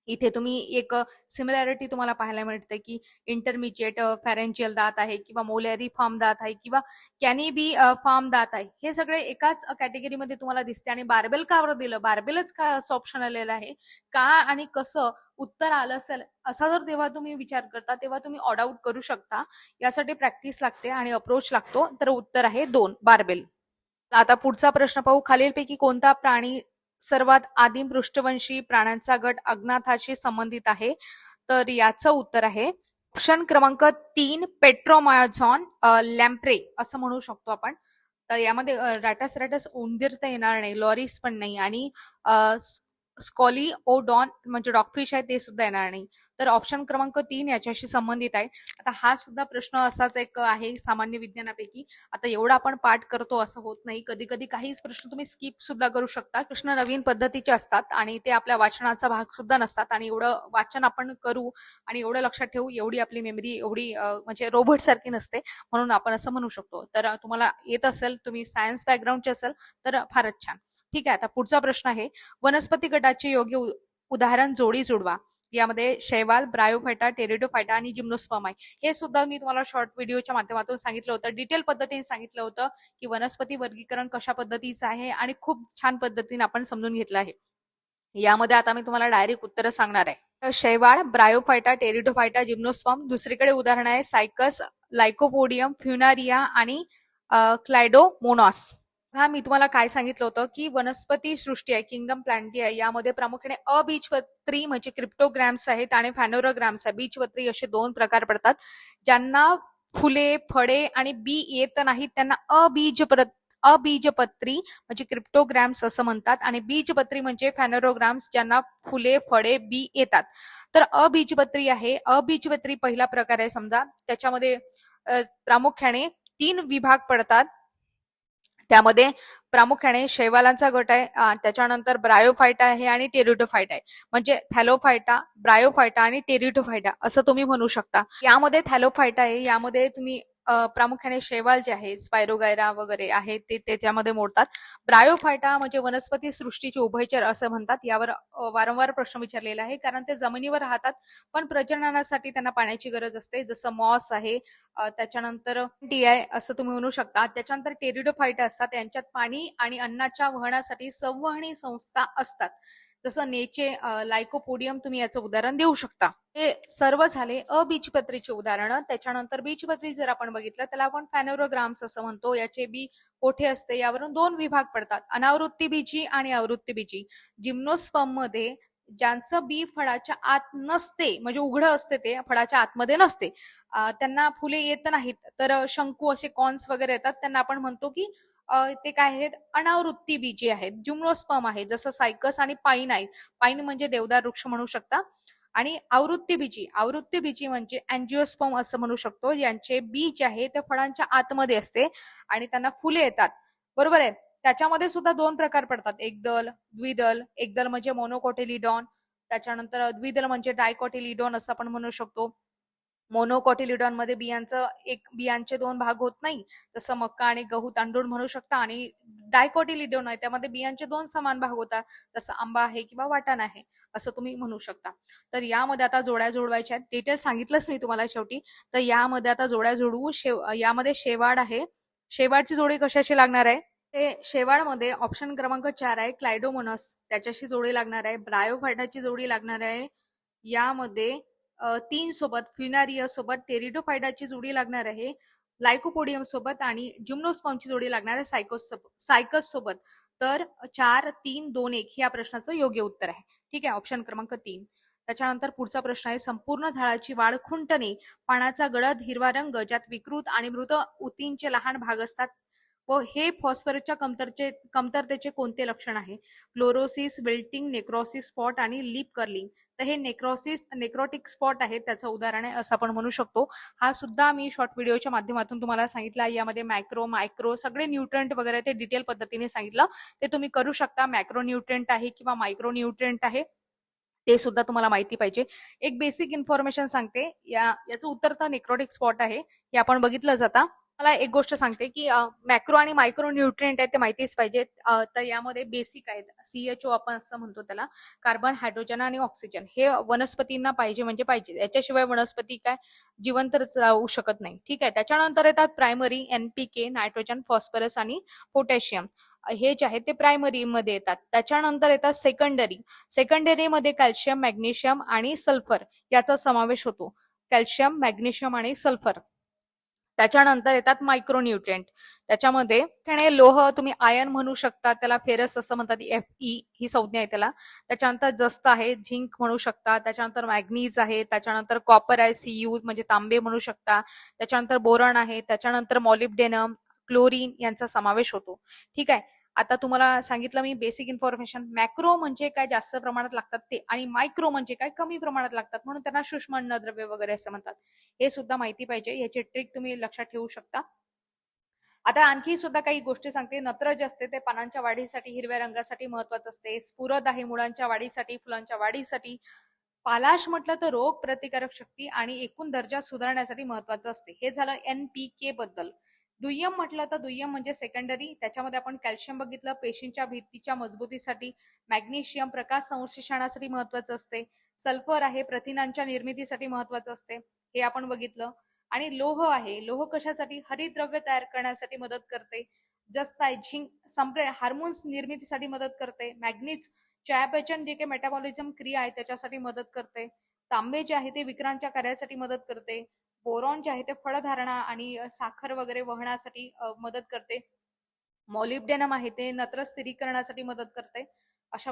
इथे तुम्ही एक सिमिलॅरिटी तुम्हाला पाहायला मिळते की इंटरमिजिएट फॅरेंजियल दात आहे किंवा मोलॅरी फॉर्म दात आहे किंवा कॅनिबी फॉर्म दात आहे, हे सगळे एकाच कॅटेगरीमध्ये तुम्हाला दिसते. आणि बार्बेल का बरं दिलं, बार्बेलच का असं ऑप्शन आलेलं आहे, का आणि कसं उत्तर आलं असेल असा जर तेव्हा तुम्ही विचार करता तेव्हा तुम्ही ऑड आउट करू शकता. यासाठी प्रॅक्टिस लागते आणि अप्रोच लागतो. तर उत्तर आहे 2, बार्बेल. आता पुढचा प्रश्न पाहू. खालीलपैकी कोणता प्राणी सर्वात आदिम पृष्ठवंशी प्राण्यांचा गट अज्ञाताशी संबंधित आहे? तर याचं उत्तर आहे ऑप्शन क्रमांक 3, पेट्रोमायझॉन लॅम्प्रे असं म्हणू शकतो आपण. तर यामध्ये रॅटस उंदीर तर येणार नाही, लॉरीस पण नाही, आणि स्कॉली ओडॉन म्हणजे डॉगफिश आहे ते सुद्धा येणार नाही. तर ऑप्शन क्रमांक 3 याच्याशी संबंधित आहे. आता हा सुद्धा प्रश्न असाच एक आहे सामान्य विज्ञानापैकी. आता एवढा आपण पाठ करतो असं होत नाही, कधी कधी काहीच प्रश्न तुम्ही स्किप सुद्धा करू शकता. प्रश्न नवीन पद्धतीचे असतात आणि ते आपल्या वाचनाचा भाग सुद्धा नसतात, आणि एवढं वाचन आपण करू आणि एवढं लक्षात ठेवू एवढी आपली मेमरी एवढी म्हणजे रोबोट सारखी नसते, म्हणून आपण असं म्हणू शकतो. तर तुम्हाला येत असेल, तुम्ही सायन्स बॅकग्राऊंडचे असेल तर फारच छान. ठीक आहे, आता पुढचा प्रश्न आहे, वनस्पती गटाचे योग्य उदाहरण जोडी जुडवा. यामध्ये शैवाल, ब्रायोफायटा, टेरिडोफायटा आणि जिम्नोस्पर्म आहे. हे सुद्धा मी तुम्हाला शॉर्ट व्हिडिओच्या माध्यमातून सांगितलं होतं, डिटेल पद्धतीने सांगितलं होतं की वनस्पती वर्गीकरण कशा पद्धतीचं आहे, आणि खूप छान पद्धतीने आपण समजून घेतलं आहे. यामध्ये आता मी तुम्हाला डायरेक्ट उत्तर सांगणार आहे. शैवाळ, ब्रायोफायटा, टेरिडोफायटा, जिम्नोस्पर्म. दुसरीकडे उदाहरण आहे सायकस, लायकोपोडियम, फ्युनारिया आणि क्लायडोमोनास. हा मी तुम्हाला काय सांगितलं होतं की वनस्पती सृष्टी आहे, किंगडम प्लांटी आहे, यामध्ये प्रामुख्याने अबीजपत्री म्हणजे क्रिप्टोग्रॅम्स आहेत आणि फॅनोरोग्रॅम्स आहे. बीजपत्री असे 2 प्रकार पडतात. ज्यांना फुले, फळे आणि बी येत नाहीत त्यांना अबीजपत्री म्हणजे क्रिप्टोग्रॅम्स असं म्हणतात, आणि बीजपत्री म्हणजे फॅनोरोग्राम्स ज्यांना फुले, फळे, बी येतात. तर अबीजपत्री आहे. अबीजपत्री पहिला प्रकार आहे समजा. त्याच्यामध्ये प्रामुख्याने 3 विभाग पडतात. त्यामध्ये प्रामुख्याने शैवालांचा गट आहे, त्याच्यानंतर ब्रायोफायटा आहे आणि टेरिडोफायटा आहे. म्हणजे थॅलोफायटा, ब्रायोफायटा आणि टेरिडोफायटा असं तुम्ही म्हणू शकता. यामध्ये थॅलोफायटा आहे, यामध्ये तुम्ही प्रामुख्याने शैवाल जे आहे, स्पायरोगायरा वगैरे आहे ते त्याच्यामध्ये मोडतात. ब्रायोफायटा म्हणजे वनस्पती सृष्टीचे उभयचर असं म्हणतात. यावर वारंवार प्रश्न विचारलेला आहे, कारण ते जमिनीवर राहतात पण प्रजननासाठी त्यांना पाण्याची गरज असते, जसं मॉस आहे, त्याच्यानंतर टी आहे असं तुम्ही म्हणू शकता. त्याच्यानंतर टेरिडोफायटा असतात, यांच्यात पाणी आणि अन्नाच्या वहनासाठी संवहनी संस्था असतात, जसं नेचे, लायकोपोडियम तुम्ही याचं उदाहरण देऊ शकता. हे सर्व झाले अबीजपत्रीचे उदाहरण. त्याच्यानंतर बीजपत्री जर आपण बघितलं त्याला आपण फॅनोरोग्राम्स असं म्हणतो. याचे बी कोठे असते यावरून 2 विभाग पडतात, अनावृत्ती बीजी आणि आवृत्ती बीजी. जिम्नोस्पर्म मध्ये ज्यांचं बी फळाच्या आत नसते म्हणजे उघडं असते, ते फळाच्या आतमध्ये नसते, त्यांना फुले येत नाहीत, तर शंकू असे कॉन्स वगैरे येतात, त्यांना आपण म्हणतो की ते काय आहेत, अनावृत्ती बीजी आहेत. जिम्नोस्पर्म आहे जसं सायकस आणि पाईन आहे. पाईन म्हणजे देवदार वृक्ष म्हणू शकता. आणि आवृत्ती बीजी म्हणजे अँजिओस्पर्म असं म्हणू शकतो, यांचे बीज आहे ते फळांच्या आतमध्ये असते आणि त्यांना फुले येतात. बरोबर आहे. त्याच्यामध्ये सुद्धा 2 प्रकार पडतात, एकदल, द्विदल. एकदल म्हणजे मोनोकोटिलिडॉन, त्याच्यानंतर द्विदल म्हणजे डायकोटिलिडॉन असं आपण म्हणू शकतो. मोनोकोटिलिडॉन मध्ये बियांचे 2 भाग होत नाही, जसं मक्का आणि गहू, तांदूळ म्हणू शकता. आणि डायकोटिलिडॉन आहे, त्यामध्ये बियांचे 2 समान भाग होतात, जसं आंबा आहे किंवा वाटाणा आहे असं तुम्ही म्हणू शकता. तर यामध्ये आता जोड्या जोडवायच्या आहेत, डिटेल सांगितलंच मी तुम्हाला शेवटी. तर यामध्ये आता जोड्या जोडवू. यामध्ये शेवाळ आहे. शेवाळची जोडी कशाची लागणार आहे? ते शेवाळमध्ये ऑप्शन क्रमांक 4 आहे क्लायडोमोनस, त्याच्याशी जोडी लागणार आहे. ब्रायोफायटाची जोडी लागणार आहे. यामध्ये 3 सोबत फ्युनारिया सोबत टेरिडोफायटाची जोडी लागणार आहे, लायकोपोडियम सोबत, आणि जिम्नोस्पर्मची जोडी लागणार आहे सायकस सोबत. तर 4, 3, 2, 1 या प्रश्नाचं योग्य उत्तर आहे. ठीक आहे, ऑप्शन क्रमांक 3. त्याच्यानंतर पुढचा प्रश्न आहे, संपूर्ण झाडाची वाढ खुंटणे, पानाचा गडद हिरवा रंग ज्यात विकृत आणि मृत ऊतींचे लहान भाग असतात व हे फॉस्फरसच्या कमतरतेचे कोणते लक्षण आहे? क्लोरोसिस, विल्टिंग, नेक्रोसिस स्पॉट आणि लीप कर्लिंग. तर हे नेक्रोटिक स्पॉट आहे, त्याचं उदाहरण आहे असं आपण म्हणू शकतो. हा सुद्धा मी शॉर्ट व्हिडिओच्या माध्यमातून तुम्हाला सांगितला. यामध्ये मायक्रो सगळे न्यूट्रंट वगैरे ते डिटेल पद्धतीने सांगितलं. ते तुम्ही करू शकता. मॅक्रो न्यूट्रंट आहे किंवा मायक्रो न्यूट्रंट आहे, ते सुद्धा तुम्हाला माहिती पाहिजे. एक बेसिक इन्फॉर्मेशन सांगते, याचं उत्तर तर नेक्रोटिक स्पॉट आहे, हे आपण बघितलं जाता. मला एक गोष्ट सांगते की मॅक्रो आणि मायक्रो न्यूट्रिएंट आहेत ते माहितीच पाहिजेत. तर यामध्ये बेसिक आहेत, CHO आपण असं म्हणतो त्याला, कार्बन, हायड्रोजन आणि ऑक्सिजन. हे वनस्पतींना पाहिजे म्हणजे पाहिजे, याच्याशिवाय वनस्पती काय जिवंत राहू शकत नाही. ठीक आहे. त्याच्यानंतर येतात प्रायमरी, NPK, नायट्रोजन, फॉस्फरस आणि पोटॅशियम. हे जे आहेत ते प्रायमरी मध्ये येतात. त्याच्यानंतर येतात सेकंडरी मध्ये कॅल्शियम, मॅग्नेशियम आणि सल्फर याचा समावेश होतो. कॅल्शियम, मॅग्नेशियम आणि सल्फर. त्याच्यानंतर येतात मायक्रोन्यूट्रिएंट. त्याच्यामध्ये लोह तुम्ही आयर्न म्हणू शकता, त्याला फेरस असं म्हणतात, Fe ही संज्ञा आहे त्याला. त्याच्यानंतर जस्त आहे, झिंक म्हणू शकता. त्याच्यानंतर मॅग्नीज आहे. त्याच्यानंतर कॉपर आहे, Cu म्हणजे तांबे म्हणू शकता. त्याच्यानंतर बोरॉन आहे. त्याच्यानंतर मॉलिब्डेनम, क्लोरीन यांचा समावेश होतो. ठीक आहे. आता तुम्हाला सांगितलं मी बेसिक इन्फॉर्मेशन. मॅक्रो म्हणजे काय जास्त प्रमाणात लागतात ते, आणि मायक्रो म्हणजे काय कमी प्रमाणात लागतात, म्हणून त्यांना सूक्ष्म अन्नद्रव्य वगैरे असं म्हणतात. हे सुद्धा माहिती पाहिजे. याची ट्रिक तुम्ही लक्षात ठेवू शकता. आता आणखी सुद्धा काही गोष्टी सांगते. नत्र जे असते ते पानांच्या वाढीसाठी, हिरव्या रंगासाठी महत्वाचं असते. स्फुरद आहे मुळांच्या वाढीसाठी, फुलांच्या वाढीसाठी. पालाश म्हटलं तर रोग प्रतिकारक शक्ती आणि एकूण दर्जा सुधारण्यासाठी महत्वाचं असते. हे झालं NPK बद्दल. दुय्यम म्हटलं तर दुय्यम म्हणजे सेकंडरी. त्याच्यामध्ये आपण कॅल्शियम बघितलं, पेशींच्या भित्तीच्या मजबूतीसाठी. मॅग्नेशियम प्रकाश संश्लेषणासाठी महत्वाचं असते. सल्फर आहे प्रथिनांच्या निर्मितीसाठी महत्वाचं असते, हे आपण बघितलं. आणि लोह आहे, लोह कशासाठी? हरितद्रव्य तयार करण्यासाठी मदत करते. जस्त आहे, झिंक हार्मोन्स निर्मितीसाठी मदत करते. मॅग्नीज चयापचन जे काही मेटाबॉलिझम क्रिया आहे त्याच्यासाठी मदत करते. तांबे जे आहे ते विकरांच्या कार्यासाठी मदत करते. बोरॉन जे आहे ते फळधारणा आणि साखर वगैरे वहनासाठी मदत करते. मॉलिब्डेनम आहे ते नत्र स्थिरीकरणासाठी मदत करते. अशा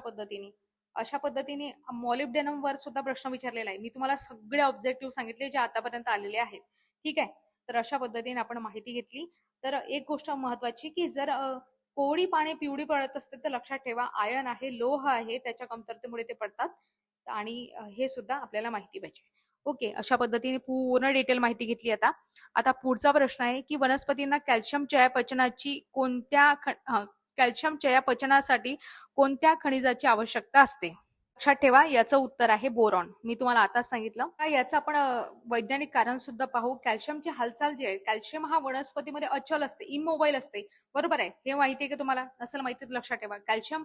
पद्धतीने मॉलिब्डेनम वर सुद्धा प्रश्न विचारलेला आहे. मी तुम्हाला सगळे ऑब्जेक्टिव्ह सांगितले जे आतापर्यंत आलेले आहेत. ठीक आहे. तर अशा पद्धतीने आपण माहिती घेतली. तर एक गोष्ट महत्वाची की जर कोवळी पाने पिवळी पडत असते तर लक्षात ठेवा आयर्न आहे, लोह आहे, त्याच्या कमतरतेमुळे ते पडतात. आणि हे सुद्धा आपल्याला माहिती पाहिजे. ओके, अशा पद्धतीने पूर्ण डिटेल माहिती घेतली. आता पुढचा प्रश्न आहे की वनस्पतींना कॅल्शियम चयापचनासाठी कोणत्या खनिजाची आवश्यकता असते? लक्षात ठेवा, याचं उत्तर आहे बोरॉन. मी तुम्हाला आताच सांगितलं. याचं आपण वैज्ञानिक कारण सुद्धा पाहू. कॅल्शियमची हालचाल जी आहे, कॅल्शियम हा वनस्पतीमध्ये अचल असते, इमोबाईल असते. बरोबर आहे, हे माहिती आहे का तुम्हाला? नसेल माहिती तर लक्षात ठेवा. कॅल्शियम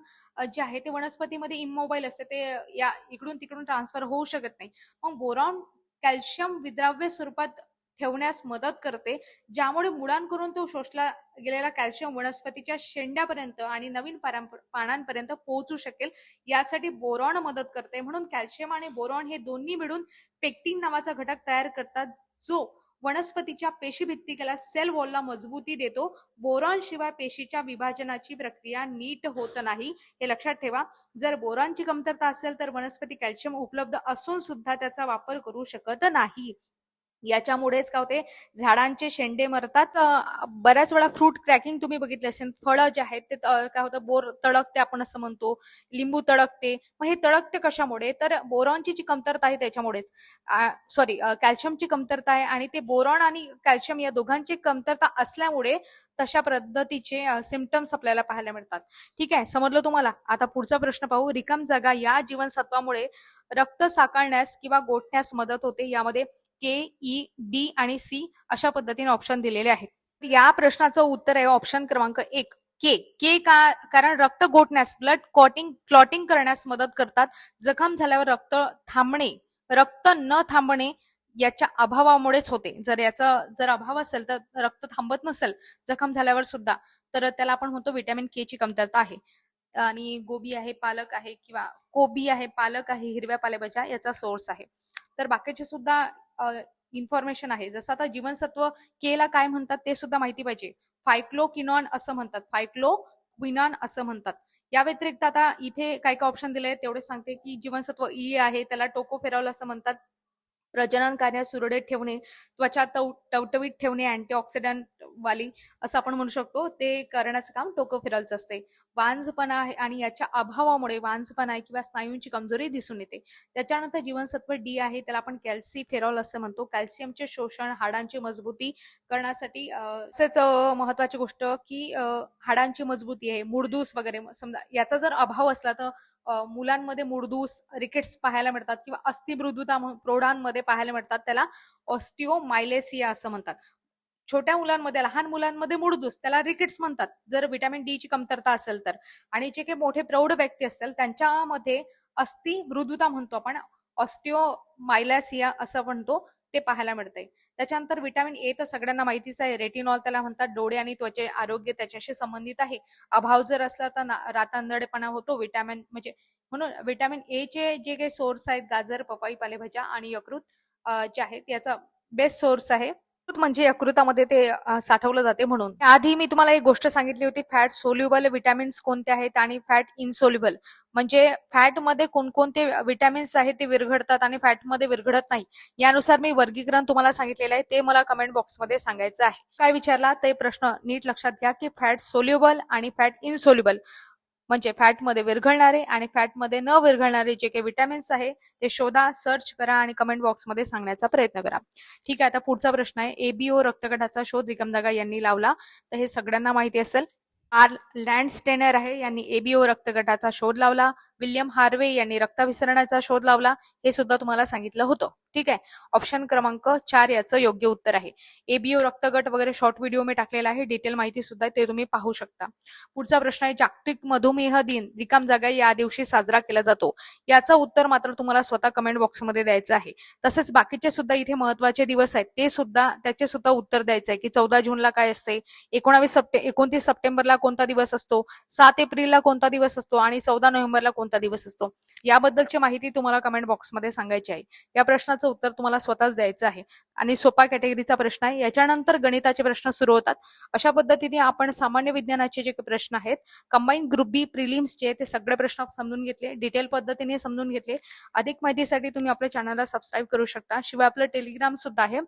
जे आहे ते वनस्पतीमध्ये इमोबाईल असते, ते या इकडून तिकडून ट्रान्सफर होऊ शकत नाही. मग बोरॉन कॅल्शियम विद्राव्य स्वरूपात ठेवण्यास मदत करते, ज्यामुळे मुळांकडून तो शोषला गेलेला कॅल्शियम वनस्पतीच्या शेंड्यापर्यंत आणि नवीन पानांपर्यंत पोहोचू शकेल, यासाठी बोरॉन मदत करते. म्हणून कॅल्शियम आणि बोरॉन हे दोन्ही मिळून पेक्टिन नावाचा घटक तयार करतात, जो वनस्पतीच्या पेशीभित्तिकेला सेल वॉलला मजबूती देतो. बोरॉन शिवाय पेशीच्या विभाजनाची प्रक्रिया नीट होत नाही, हे लक्षात ठेवा. जर बोरॉनची कमतरता असेल तर वनस्पती कॅल्शियम उपलब्ध असून सुद्धा त्याचा वापर करू शकत नाही. याच्यामुळेच काय होते, झाडांचे शेंडे मरतात. बऱ्याच वेळा फ्रूट क्रॅकिंग तुम्ही बघितले असेल. फळं जे आहेत ते काय होतं, बोर तडकते आपण असं म्हणतो, लिंबू तडकते. मग हे तडकते कशामुळे? तर बोरॉनची जी कमतरता आहे त्याच्यामुळेच. कॅल्शियमची कमतरता आहे, आणि ते बोरॉन आणि कॅल्शियम या दोघांची कमतरता असल्यामुळे तशा पद्धतीचे सिम्पटम्स आपल्याला पाहायला मिळतात. ठीक आहे, समजलं तुम्हाला? आता पुढचा प्रश्न पाहू. रिकाम जागा या जीवनसत्वामुळे रक्त साकळण्यास किंवा गोठण्यास मदत होते. यामध्ये KE, D आणि C अशा पद्धतीने ऑप्शन दिलेले आहेत. या प्रश्नाचं उत्तर आहे ऑप्शन क्रमांक 1, के. कारण रक्त गोठण्यास, ब्लड क्लॉटिंग करण्यास मदत करतात. जखम झाल्यावर रक्त न थांबणे याच्या अभावामुळेच होते. जर अभाव असेल, तर रक्त थांबत नसेल जखम झाल्यावर सुद्धा, तर त्याला आपण म्हणतो व्हिटॅमिन के ची कमतरता आहे. आणि गोबी आहे, पालक आहे, किंवा कोबी आहे, पालक आहे, हिरव्या पालेभाज्या याचा सोर्स आहे. तर बाकीचे सुद्धा इन्फॉर्मेशन आहे. जसं आता जीवनसत्व के ला काय म्हणतात ते सुद्धा माहिती पाहिजे. फायक्लोकिनॉन असं म्हणतात, क्विनान असं म्हणतात. या व्यतिरिक्त आता इथे काय काय ऑप्शन दिले आहेत तेवढे सांगते की जीवनसत्व ई आहे, त्याला टोकोफेरॉल असं म्हणतात. प्रजनन कार्य सुरळीत ठेवणे, त्वचा टवटवीत ठेवणे, अँटीऑक्सिडंट वाली असं आपण म्हणू शकतो, ते करण्याचं काम टोकोफेरॉलचं असते. वांझपणा आहे आणि याच्या अभावामुळे वांझपणा आहे किंवा स्नायूंची कमजोरी दिसून येते. त्याच्यानंतर जीवनसत्व डी आहे, त्याला आपण कॅल्सीफेरॉल असं म्हणतो. कॅल्शियमचे शोषण, हाडांची मजबूती करण्यासाठी तसेच महत्वाची गोष्ट की हाडांची मजबूती आहे, मुडदूस वगैरे समजा याचा जर अभाव असला तर मुलांमध्ये मुडदूस, रिकेट्स पाहायला मिळतात किंवा अस्थिमृदुता प्रौढांमध्ये पाहायला मिळतात. त्याला ऑस्टिओमायलेसिया असं म्हणतात. छोट्या मुलांमध्ये, लहान मुलांमध्ये मुडदूस, त्याला रिकेट्स म्हणतात जर व्हिटॅमिन डी ची कमतरता असेल तर. आणि जे काही मोठे प्रौढ व्यक्ती असतील त्यांच्यामध्ये अस्थिमृदुता म्हणतो आपण, ऑस्टिओमायलेसिया असं म्हणतो, ते पाहायला मिळते. त्याच्यानंतर व्हिटॅमिन ए तर सगळ्यांना माहितीच आहे, रेटिनॉल त्याला म्हणतात. डोळे आणि त्वचे आरोग्य त्याच्याशी संबंधित आहे. अभाव जर असला तर रातांधळेपणा होतो. व्हिटॅमिन म्हणजे म्हणून व्हिटॅमिन ए चे जे काही सोर्स आहेत, गाजर, पपई, पालेभाज्या आणि यकृत जे आहेत याचा बेस्ट सोर्स आहे. यकृत म्हणजे यकृतामध्ये ते साठवलं जाते म्हणून. आधी मी तुम्हाला एक गोष्ट सांगितली होती, फॅट सोल्युबल विटॅमिन्स कोणते आहेत आणि फॅट इनसोल्युबल म्हणजे फॅटमध्ये कोणकोणते विटॅमिन्स आहेत ते विरघळतात आणि फॅटमध्ये विरघळत नाही. यानुसार मी वर्गीकरण तुम्हाला सांगितलेलं आहे, ते मला कमेंट बॉक्समध्ये सांगायचं आहे. काय विचारला ते प्रश्न नीट लक्षात घ्या की फॅट सोल्युबल आणि फॅट इनसोल्युबल म्हणजे फॅटमध्ये विरघळणारे आणि फॅटमध्ये न विरघळणारे जे काही विटॅमिन्स आहे ते शोधा, सर्च करा आणि कमेंट बॉक्समध्ये सांगण्याचा प्रयत्न करा. ठीक आहे, आता पुढचा प्रश्न आहे, एबीओ रक्तगटाचा शोध रिकमदागा यांनी लावला. तर हे सगळ्यांना माहिती असेल. आर लँडस्टेनर आहे, यांनी एबीओ रक्तगटाचा शोध लावला. विल्यम हार्वे यांनी रक्ताभिसरणाचा शोध लावला. हे सुद्धा तुम्हाला सांगितलं होतं. ठीक आहे, ऑप्शन क्रमांक 4 याचं योग्य उत्तर आहे. एबीओ रक्तगट वगैरे शॉर्ट व्हिडिओ मी टाकलेला आहे, डिटेल माहिती सुद्धा ते तुम्ही पाहू शकता. पुढचा प्रश्न आहे, जागतिक मधुमेह दिन रिकाम जागा या दिवशी साजरा केला जातो. याचं उत्तर मात्र तुम्हाला स्वतः कमेंट बॉक्समध्ये द्यायचं आहे. तसेच बाकीचे सुद्धा इथे महत्वाचे दिवस आहेत, ते सुद्धा त्याचे सुद्धा उत्तर द्यायचं आहे की 14 जूनला काय असते, 29 सप्टेंबरला कोणता दिवस असतो, 7 एप्रिलला कोणता दिवस असतो आणि 14 नोव्हेंबरला कोणता दिवस असतो. याबद्दलची माहिती तुम्हाला कमेंट बॉक्समध्ये सांगायची आहे. या प्रश्नाचं उत्तर तुम्हाला स्वतःच द्यायचं आहे आणि सोपा कॅटेगरीचा प्रश्न आहे. याच्यानंतर गणिताचे प्रश्न सुरू होतात. अशा पद्धतीने आपण सामान्य विज्ञानाचे जे प्रश्न आहेत, कंबाईन ग्रुप बी प्रिलिम्सचे ते सगळे प्रश्न समजून घेतले, डिटेल पद्धतीने समजून घेतले. अधिक माहितीसाठी तुम्ही आपल्या चॅनलला सबस्क्राईब करू शकता. शिवाय आपलं टेलिग्राम सुद्धा आहे,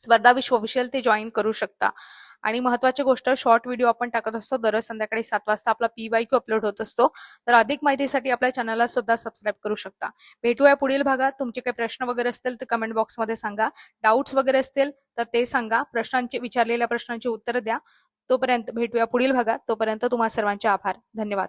स्पर्धा विश्व ऑफिशियल, ते जॉईन करू शकता. आणि महत्वाची गोष्ट, शॉर्ट व्हिडिओ आपण टाकत असतो दररोज संध्याकाळी 7 वाजता आपला PYQ अपलोड होत असतो. तर अधिक माहितीसाठी आपल्या चॅनलला सुद्धा सबस्क्राईब करू शकता. भेटूया पुढील भागात. तुमचे काही प्रश्न वगैरे असतील तर कमेंट बॉक्समध्ये सांगा. डाऊट्स वगैरे असतील तर ते सांगा. विचारलेल्या प्रश्नांची उत्तरं द्या. तोपर्यंत भेटूया पुढील भागात. तोपर्यंत तुम्हा सर्वांचे आभार. धन्यवाद.